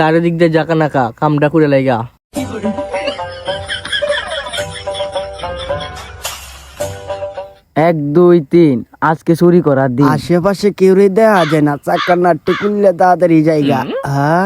চারিদিক দিয়ে জাকা নাকা কামটা করে লাইগা। 1 2 3 আজকে চুরি করার দিন। আশেপাশে কেউ দেখা যায় না, চাকার নাট্যে খুললে তাড়াতাড়ি জায়গা। হ্যাঁ,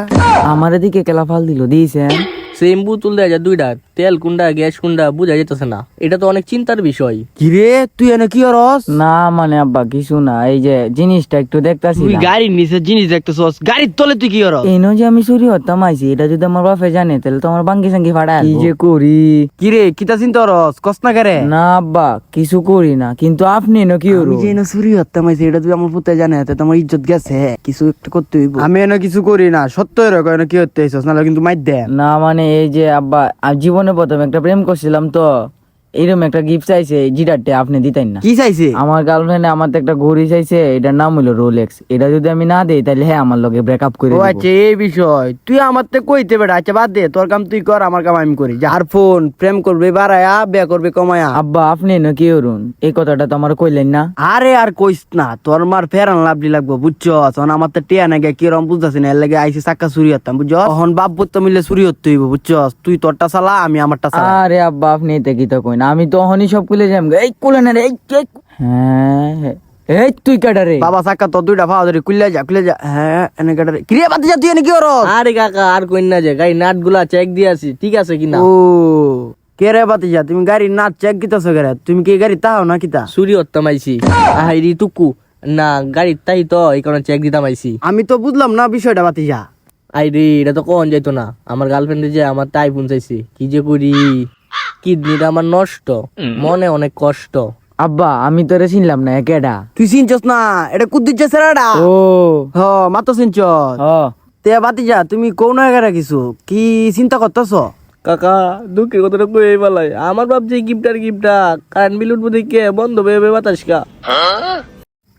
আমার এদিকে কেলাফাল দিল দিয়েছেন। সেম বোতল দেয় যা দুইটা, তেল কুন্ডা গ্যাস কুন্ডা বুঝা যেতেছে না। এটা তো অনেক চিন্তার বিষয়। কিরে তুই এনে কি করস? না মানে আব্বা কিছু না, এই যে জিনিসটা একটু দেখতাছি। তুই গাড়ির নিচে জিনিস দেখতেছস, গাড়ির তলে তুই কি করস? এনো যে আমি চুরি হতাম আইছি, এটা যদি আমার বাপে জানে তাহলে তো আমার বাঙ্গি সাঙ্গি ফাড়া। কি যে করি। কিরে কিতা চিন্তা করস, কস না করে? না আব্বা কিছু করি না, কিন্তু আপনি এনো কি আমি যে এনে চুরি হতাম আইছি, এটা তুই আমার পুতে জানে তো তোমার ইজ্জত গেছে, কিছু একটা করতে হইব। আমি এনে কিছু করি না, সত্য এরকম এনে কি হতে আইছস, নাহলে কিন্তু মাইর দে। না মানে এই যে আব্বা আমি জীবনে প্রথম একটা প্রেম করছিলাম, তো এরকম একটা গিফট চাইছে, জিটারটা আপনি দিতেন না। কি চাইছে? আমার গার্লফ্রেন্ড আমার তো একটা ঘড়ি চাইছে, এটার নাম হলো রোলেক্স। এটা যদি আমি না দেই তাহলে হ্যাঁ আমার লগে ব্রেকআপ করে ও দিবো। আচ্ছা এই বিষয়, তুই আমার তে কইতে বেটা। আচ্ছা বাদ দে, তোর কাম তুই কর, আমার কাম আমি করি। যার ফোন প্রেম করবে বাড়ায়া, বিয়া করবে কমায়া। আব্বা আপনি এনো কি করুন, এই কথাটা তো আমার কইলেন না। আরে আর কইস না, তোর মার ফেরান লাভলি লাগবো বুঝছো। তখন আমার তো টিয়া নাকি কিরম বুঝতেছি না, এর লাগে আইসি চাক্কা চুরি হতাম বুঝছো। তখন বাপ বুঝতে মিললে চুরি হতে হইব বুঝছো। তুই তোরটা চালা, আমি আমারটা চালা। আরে আব্বা আপনি এতে কি তো কই না, আমি তো অহনি সব খুলে যাম। এই কোলে না রে, হ্যাঁ এই তুই কাটা রে। বাবা চাক্কা তোর দুইটা ভাও ধরে খুললে যা, খুলে যা। হ্যাঁ এনে কাটারে কিরে বাতি যা, তুই এনে কি করস? আরে কাকা আর কইন না যে গাড়ি নাট গুলা চেক দিয়ে আছি, ঠিক আছে কিনা। ও কে রে বাতি যা, তুমি গাড়ি না চেক দিতেছো কে রে? তুমি কি গাড়ি তাও না কিতা? চুরি হতাম আইছি। আহাইরি টুকু না গাড়ির তাই তো এই কারণে চেক দিতাম আইছি। আমি তো বুঝলাম না বিষয়টা বাতি যা। আইরি এটা তো কখন যাইতো না। আমার গার্লফ্রেন্ডে যে আমার তাই ফোন চাইছি, কি যে করি। কিডনিটা আমার নষ্ট, মনে অনেক কষ্ট। আব্বা আমি তোরে চিনলাম না, একেডা? তুই চিনছস না, এটা কুদ্দিচ্ছে সেরাডা। ও হ মাত্র চিনছস। হ তে বাতি যা, তুমি কোন এগারা কিছু কি চিন্তা করতেছ? কাকা দুঃখের কথাটা কই বলাই, আমার বাপ যে গিফটটা কারেন্ট বিল উঠবো দেখে বন্ধ বেবে বাতাস কা।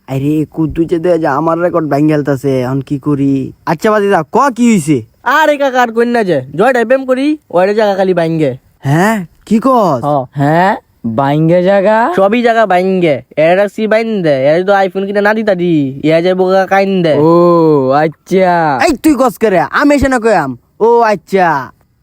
আরে কুদ্দুচে দে যা, আমার রেকর্ড ভাঙ গেলতাছে, এখন কি করি? আচ্ছা বাতি যা, ক কি হইছে? আরে কাকা আর কইন না যে জয়টা প্রেম করি, ওইটা জায়গা খালি ভাঙ্গে। হ্যাঁ কি কস? হ্যাঁ বাইঙ্গে জায়গা সবই জায়গা ভাঙ্গে। এরা সি বাইন দে, এর তো আইফোন কিনা না দিতা দি, ইয়া যায় বোকা কাইন দে। ও আচ্ছা। এই তুই কস করে, আমি এসে না কয়াম। ও আচ্ছা।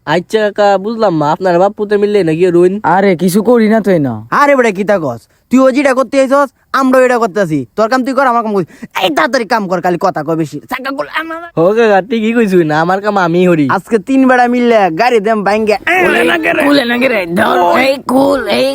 আচ্ছা কাকা বুঝলাম মা, আপনার বাপ পুতে মিললে নাকি রুইন। আরে কিছু করি না তুই না। আরে বেটা কিতা কস, তুই ও যেটা করতে আইছস, আমরাও এটা করতে আছি। তোর কাম তুই কর, আমার কাম করি। এই তাড়াতাড়ি কাম কর, খালি কথা কয় বেশি। চাকা গুলো হো কাকা ঠিকই কইছুই না, আমার কাম আমি হরি। আজকে 3 বেড়া মিললে গাড়ি দেম ভাঙ্গে। কুলে না রে, ধর এই কুল এই